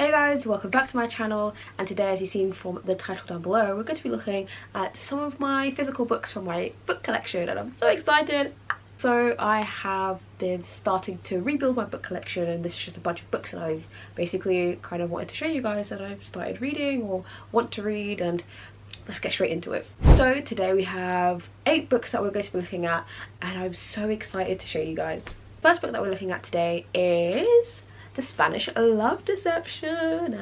Hey guys, welcome back to my channel, and today, as you've seen from the title down below, we're going to be looking at some of my physical books from my book collection, and I'm so excited! So I have been starting to rebuild my book collection, and this is just a bunch of books that I've basically kind of wanted to show you guys that I've started reading or want to read, and let's get straight into it. So today we have 8 books that we're going to be looking at, and I'm so excited to show you guys. First book that we're looking at today is The Spanish Love Deception.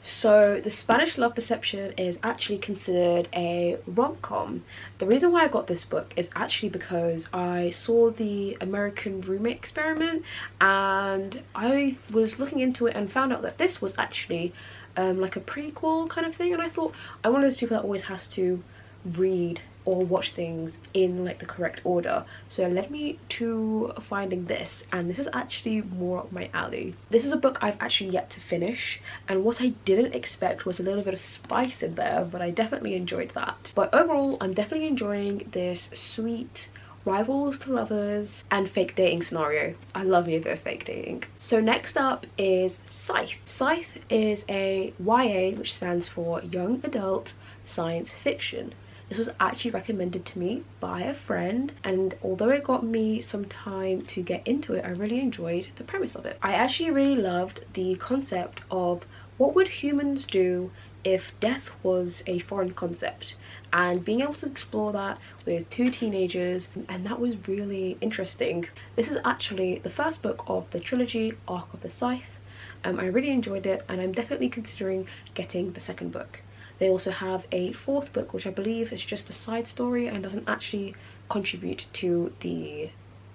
So The Spanish Love Deception is actually considered a rom-com. The reason why I got this book is actually because I saw the American Roommate Experiment, and I was looking into it and found out that this was actually like a prequel kind of thing, and I thought I'm one of those people that always has to read or watch things in like the correct order, so it led me to finding this, and this is actually more up my alley. This is a book I've actually yet to finish, and what I didn't expect was a little bit of spice in there, but I definitely enjoyed that. But overall, I'm definitely enjoying this sweet rivals to lovers and fake dating scenario. I love me a bit of fake dating. So next up is Scythe. Scythe is a YA, which stands for Young Adult Science Fiction. This was actually recommended to me by a friend, and although it got me some time to get into it, I really enjoyed the premise of it. I actually really loved the concept of what would humans do if death was a foreign concept, and being able to explore that with 2 teenagers, and that was really interesting. This is actually the first book of the trilogy Arc of the Scythe. I really enjoyed it, and I'm definitely considering getting the second book. They also have a 4th book, which I believe is just a side story and doesn't actually contribute to the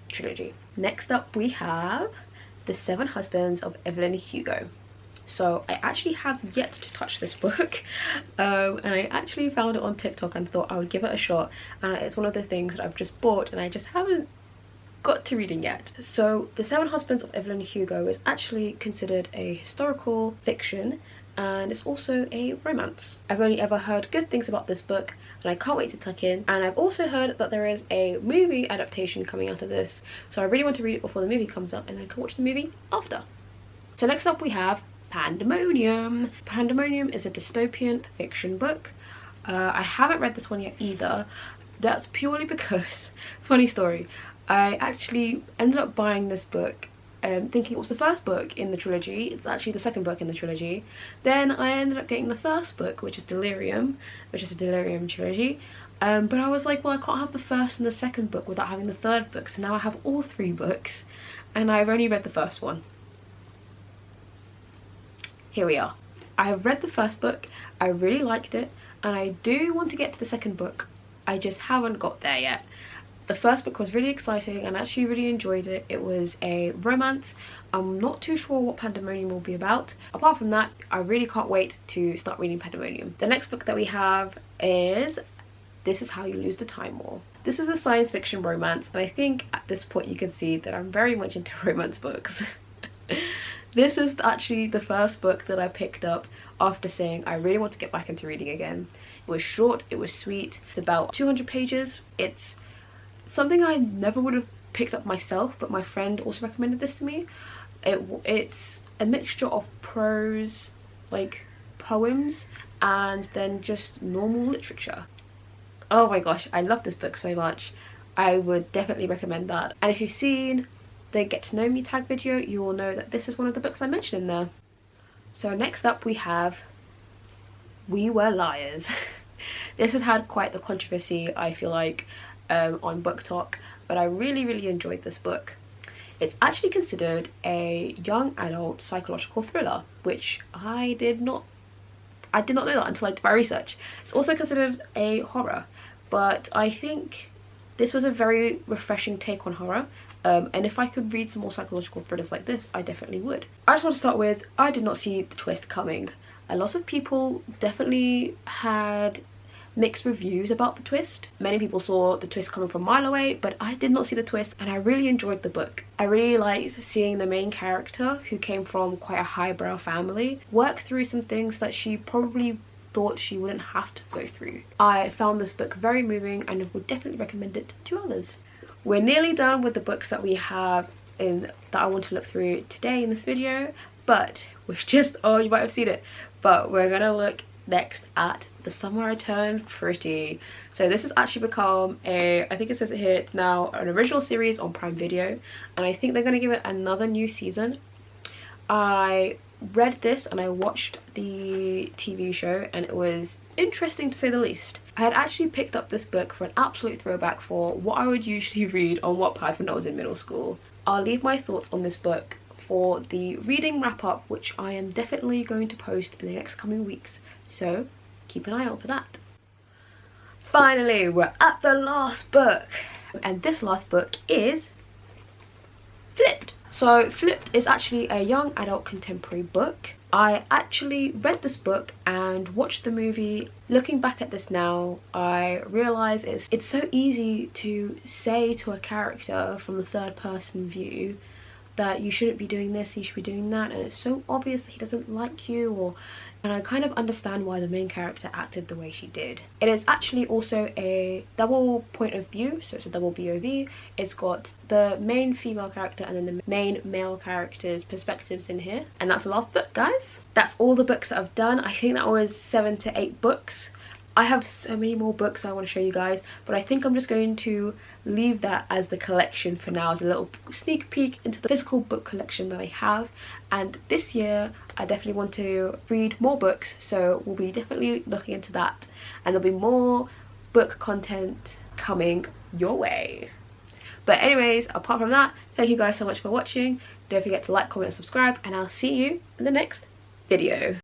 trilogy. Next up we have The 7 Husbands of Evelyn Hugo. So I actually have yet to touch this book, and I actually found it on TikTok and thought I would give it a shot, and it's one of the things that I've just bought and I just haven't got to reading yet. So The 7 Husbands of Evelyn Hugo is actually considered a historical fiction, and it's also a romance. I've only ever heard good things about this book, and I can't wait to tuck in, and I've also heard that there is a movie adaptation coming out of this, so I really want to read it before the movie comes out, and I can watch the movie after. So next up we have Pandemonium. Pandemonium is a dystopian fiction book. I haven't read this one yet either. That's purely because, funny story, I actually ended up buying this book thinking it was the first book in the trilogy. It's actually the second book in the trilogy. Then I ended up getting the first book, which is Delirium, which is a Delirium trilogy. But I was like, well, I can't have the first and the second book without having the third book, so now I have all 3 books, and I've only read the first one. Here we are. I have read the first book, I really liked it, and I do want to get to the second book. I just haven't got there yet. The first book was really exciting and I actually really enjoyed it. It was a romance. I'm not too sure what Pandemonium will be about. Apart from that, I really can't wait to start reading Pandemonium. The next book that we have is This Is How You Lose the Time War. This is a science fiction romance, and I think at this point you can see that I'm very much into romance books. This is actually the first book that I picked up after saying I really want to get back into reading again. It was short, it was sweet, it's about 200 pages. It's something I never would have picked up myself, but my friend also recommended this to me. It's a mixture of prose, like poems, and then just normal literature. Oh my gosh, I love this book so much. I would definitely recommend that. And if you've seen the Get to Know Me tag video, you will know that this is one of the books I mentioned in there. So next up we have We Were Liars. This has had quite the controversy, I feel like, on Book Talk, but I really enjoyed this book. It's actually considered a young adult psychological thriller, which I did not know that until I did my research. It's also considered a horror, but I think this was a very refreshing take on horror, and if I could read some more psychological thrillers like this, I definitely would. I just want to start with, I did not see the twist coming. A lot of people definitely had mixed reviews about the twist. Many people saw the twist coming from a mile away, but I did not see the twist, and I really enjoyed the book. I really liked seeing the main character, who came from quite a highbrow family, work through some things that she probably thought she wouldn't have to go through. I found this book very moving and would definitely recommend it to others. We're nearly done with the books that we have that I want to look through today in this video, but we're just, oh, you might have seen it, but we're gonna look next at The Summer I Turned Pretty. So this has actually become a, I think it says it here, it's now an original series on Prime Video, and I think they're gonna give it another new season. I read this and I watched the TV show, and it was interesting to say the least. I had actually picked up this book for an absolute throwback for what I would usually read on Wattpad when I was in middle school. I'll leave my thoughts on this book for the reading wrap-up, which I am definitely going to post in the next coming weeks, so keep an eye out for that. Finally, we're at the last book, and this last book is Flipped. So Flipped is actually a young adult contemporary book. I actually read this book and watched the movie. Looking back at this now, I realise it's so easy to say to a character from the third person view that you shouldn't be doing this, you should be doing that, and it's so obvious that he doesn't like you, and I kind of understand why the main character acted the way she did. It is actually also a double point of view, so it's a double POV. It's got the main female character and then the main male character's perspectives in here, and that's the last book, guys. That's all the books that I've done. I think that was 7 to 8 books. I have so many more books I want to show you guys, but I think I'm just going to leave that as the collection for now, as a little sneak peek into the physical book collection that I have. And this year I definitely want to read more books, so we'll be definitely looking into that, and there'll be more book content coming your way. But anyways, apart from that, thank you guys so much for watching. Don't forget to like, comment and subscribe, and I'll see you in the next video.